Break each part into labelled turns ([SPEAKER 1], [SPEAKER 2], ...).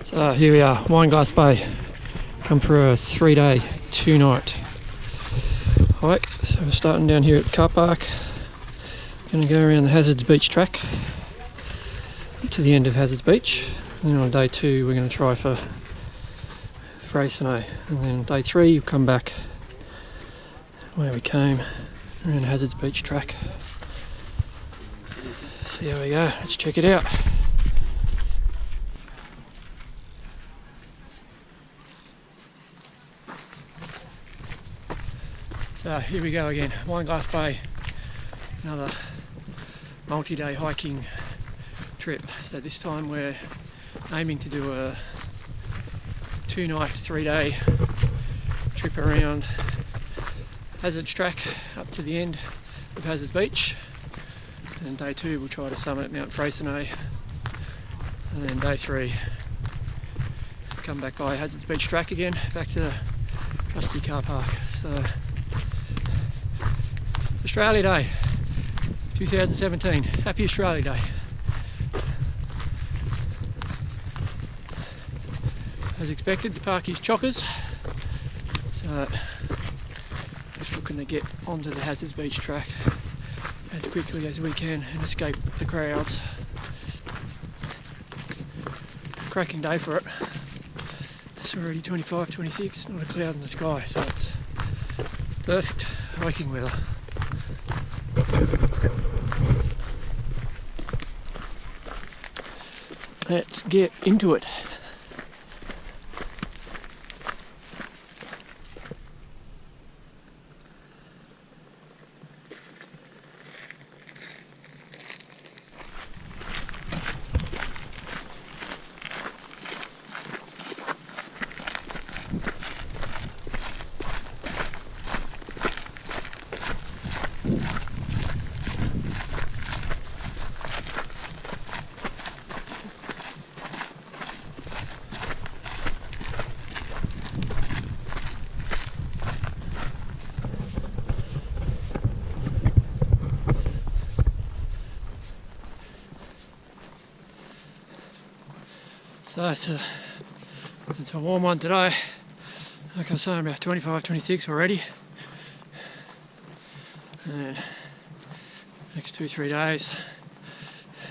[SPEAKER 1] So here we are, Wineglass Bay. Come for a 3-day, 2-night hike. So we're starting down here at car park. Going to go around the Hazards Beach track to the end of Hazards Beach. And then on day 2 we're going to try for Freycinet. And then on day 3 we'll come back where we came, around Hazards Beach track. So here we go, let's check it out. So here we go again, Wineglass Bay, another multi-day hiking trip. So this time we're aiming to do a 2-night, 3-day trip around Hazards track up to the end of Hazards Beach. And day 2 we'll try to summit Mount Freycinet, and then day 3 come back by Hazards Beach track again, back to the trusty car park. So Australia Day 2017, happy Australia Day. As expected, the park is chockers, so just looking to get onto the Hazards Beach track as quickly as we can and escape the crowds. Cracking day for it. It's already 25, 26, not a cloud in the sky, so it's perfect hiking weather. Let's get into it. So it's a warm one today. Like I was saying, about 25, 26 already. And next 2-3 days,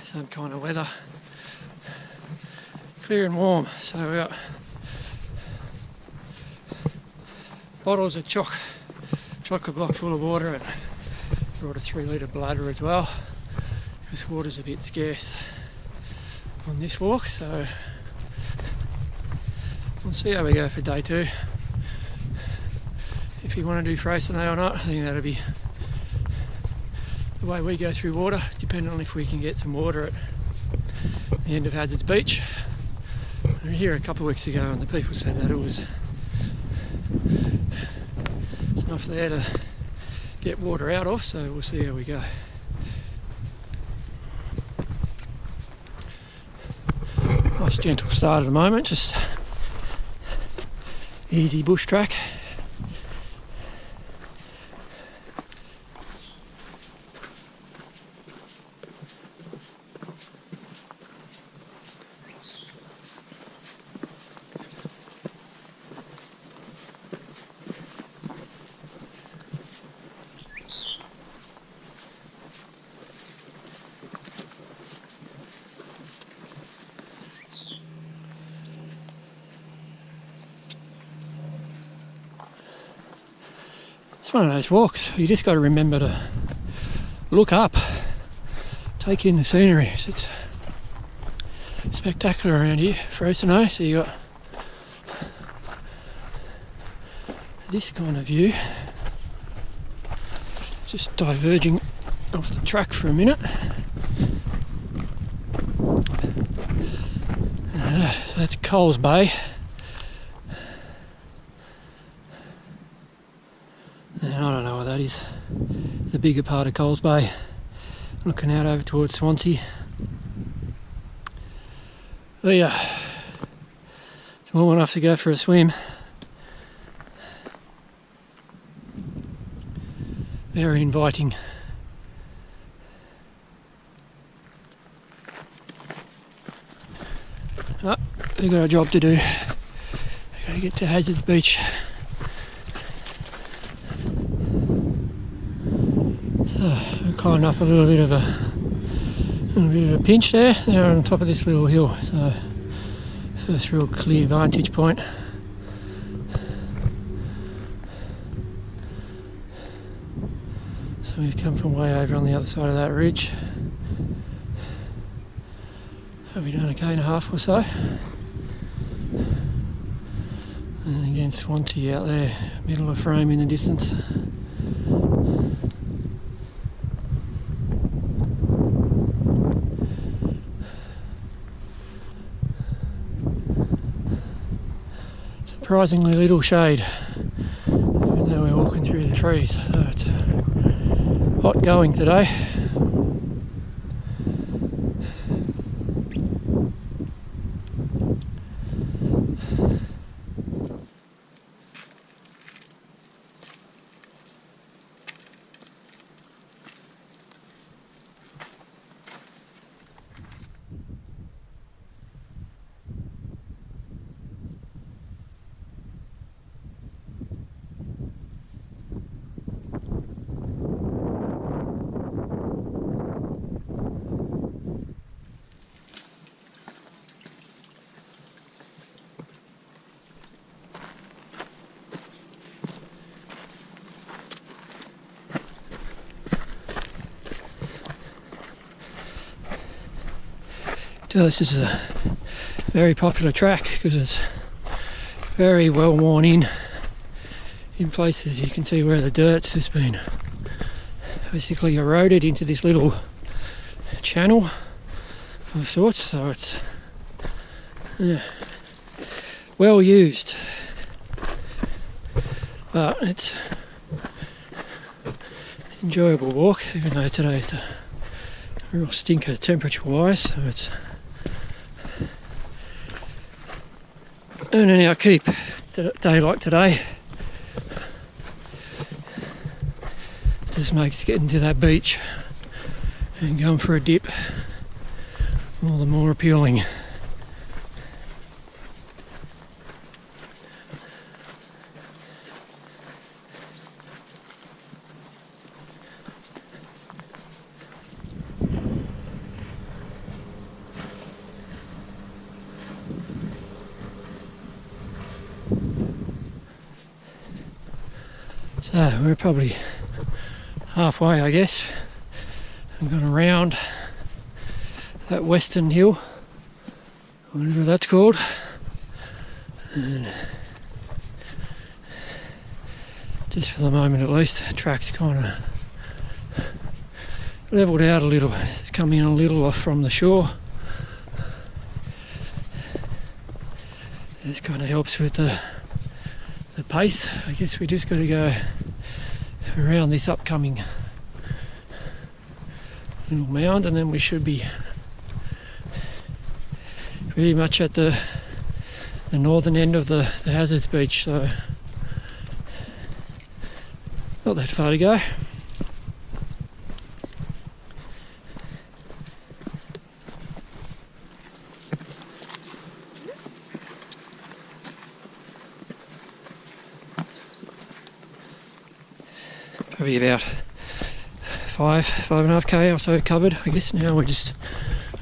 [SPEAKER 1] some kind of weather. Clear and warm. So we got bottles of chocolate block full of water, and brought a 3-litre bladder as well, because water's a bit scarce on this walk. So we'll see how we go for day 2. If you want to do Freycinet or not, I think that'll be the way we go through water, depending on if we can get some water at the end of Hazards Beach. I was here a couple of weeks ago and the people said that it was enough there to get water out of, so we'll see how we go. Nice gentle start at the moment, just easy bush track. It's one of those walks, you just got to remember to look up, take in the scenery. It's spectacular around here, Freycinet. So you got this kind of view, just diverging off the track for a minute. So that's Coles Bay. And I don't know what that is. The bigger part of Coles Bay. Looking out over towards Swansea. But yeah, it's warm enough to go for a swim. Very inviting. Oh, we've got a job to do. We've got to get to Hazards Beach. So we're climbing up a little bit of a pinch there. Now we're on top of this little hill. So first real clear vantage point. So we've come from way over on the other side of that ridge. Probably done a K1.5 or so. And again Swansea out there, middle of frame in the distance. Surprisingly little shade, even though we're walking through the trees. So it's hot going today. So this is a very popular track because it's very well worn in places. You can see where the dirt's just been basically eroded into this little channel of sorts, so it's well used, but it's enjoyable walk, even though today is a real stinker temperature wise, so it's earning our keep a day like today. Just makes getting to that beach and going for a dip all the more appealing. So we're probably halfway, I guess. I'm going around that western hill, whatever that's called, and just for the moment at least, the track's kind of levelled out a little. It's come in a little off from the shore. This kind of helps with the pace. I guess we just got to go around this upcoming little mound and then we should be pretty much at the northern end of the Hazards Beach, so not that far to go. Probably about 5.5k or so covered, I guess. Now we're just,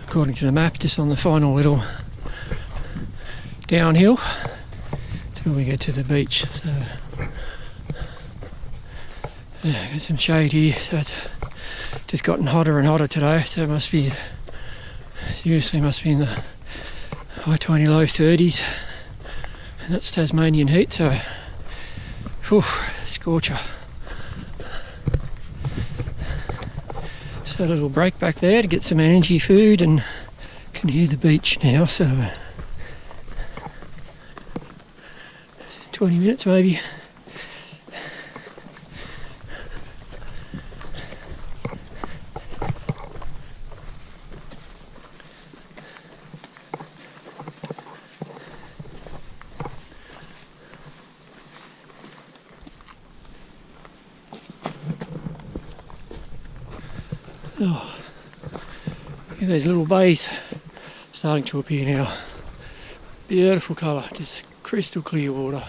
[SPEAKER 1] according to the map, just on the final little downhill till we get to the beach. So yeah, got some shade here, so it's just gotten hotter and hotter today, so it must be, seriously must be in the high 20, low 30s, and that's Tasmanian heat, so whew, scorcher. So a little break back there to get some energy food, and can hear the beach now, so 20 minutes maybe. Oh, look at those little bays starting to appear now. Beautiful colour, just crystal clear water.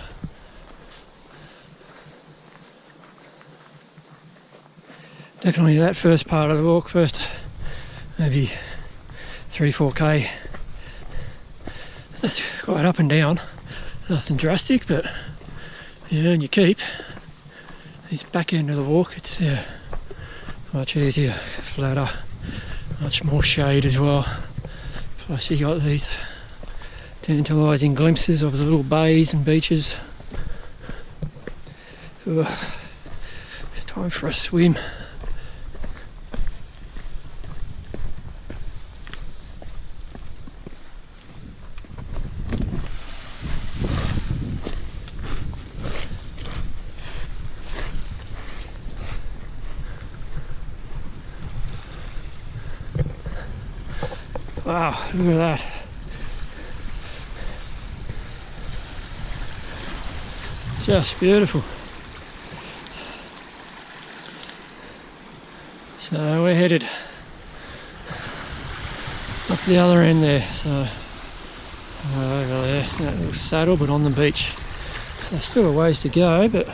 [SPEAKER 1] Definitely that first part of the walk, first maybe 3-4k, that's quite up and down, nothing drastic, but you earn your keep. This back end of the walk, it's much easier, flatter, much more shade as well. Plus you got these tantalising glimpses of the little bays and beaches. Time for a swim. Wow, look at that. Just beautiful. So we're headed up the other end there, so over there, that little saddle, but on the beach. So still a ways to go, but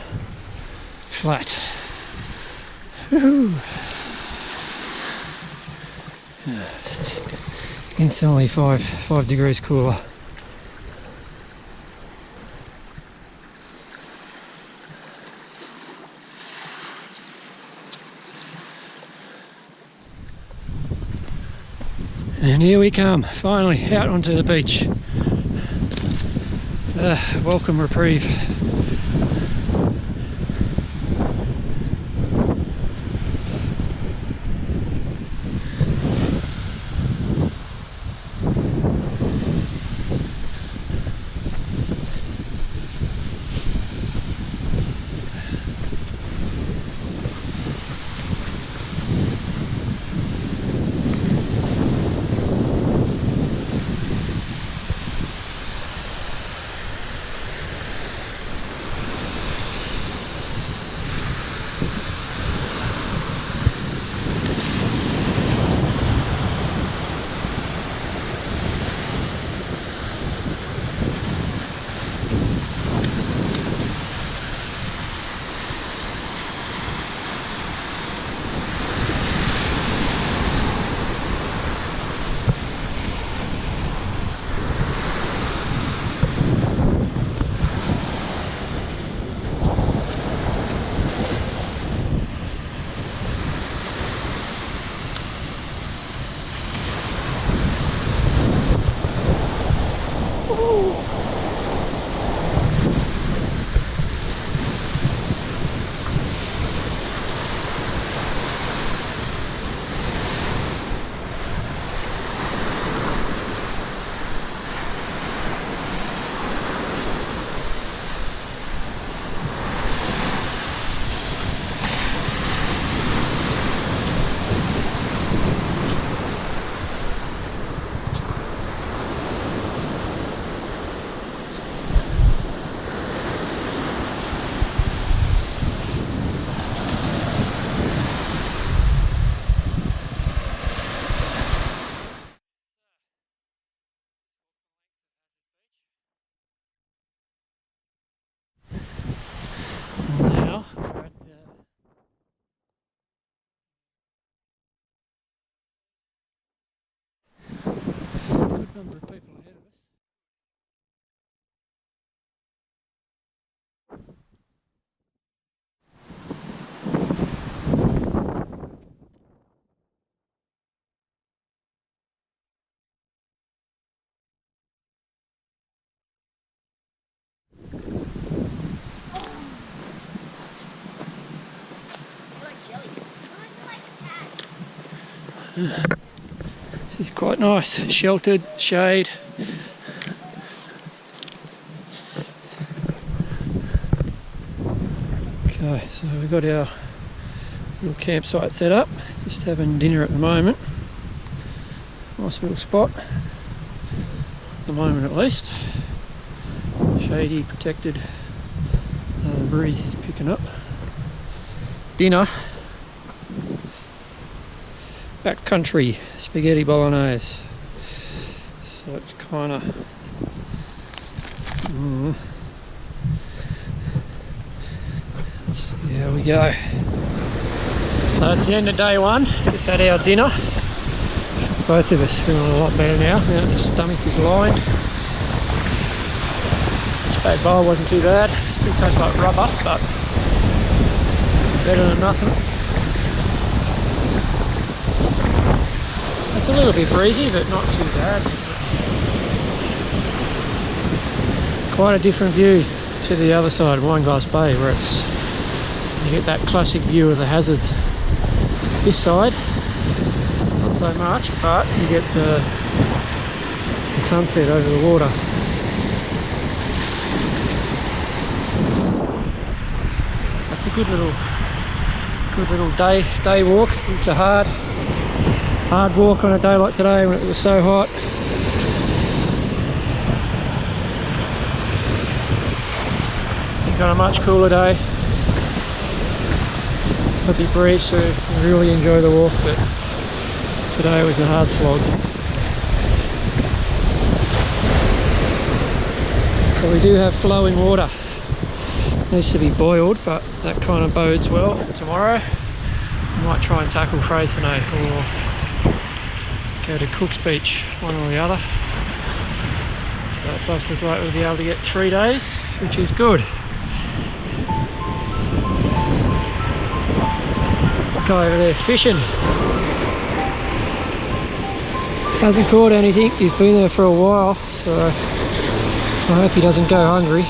[SPEAKER 1] flat. Woohoo! It's instantly 5 degrees cooler. And here we come, finally out onto the beach. Welcome reprieve. Now we're at the good number of people ahead of us. This is quite nice, sheltered, shade. Okay, so we've got our little campsite set up, just having dinner at the moment. Nice little spot, at the moment at least. Shady, protected, the breeze is picking up. Dinner. Backcountry spaghetti bolognese. So it's kind of There we go. So that's the end of day one. Just had our dinner. Both of us feeling a lot better now. Now the stomach is lined. This bad bowl wasn't too bad. Still tastes like rubber, but better than nothing. It's a little bit breezy, but not too bad. It's quite a different view to the other side, Wineglass Bay, where you get that classic view of the hazards. This side, not so much, but you get the sunset over the water. That's a good little day walk. It's a hard walk on a day like today when it was so hot. You've got a much cooler day. Hope you breathe, so I really enjoy the walk, but today was a hard slog. So we do have flowing water. Needs to be boiled, but that kind of bodes well for tomorrow. I might try and tackle Freycinet or go to Cook's Beach, one or the other. So it does look like we'll be able to get 3 days, which is good. Guy over there fishing. Hasn't caught anything. He's been there for a while, so I hope he doesn't go hungry.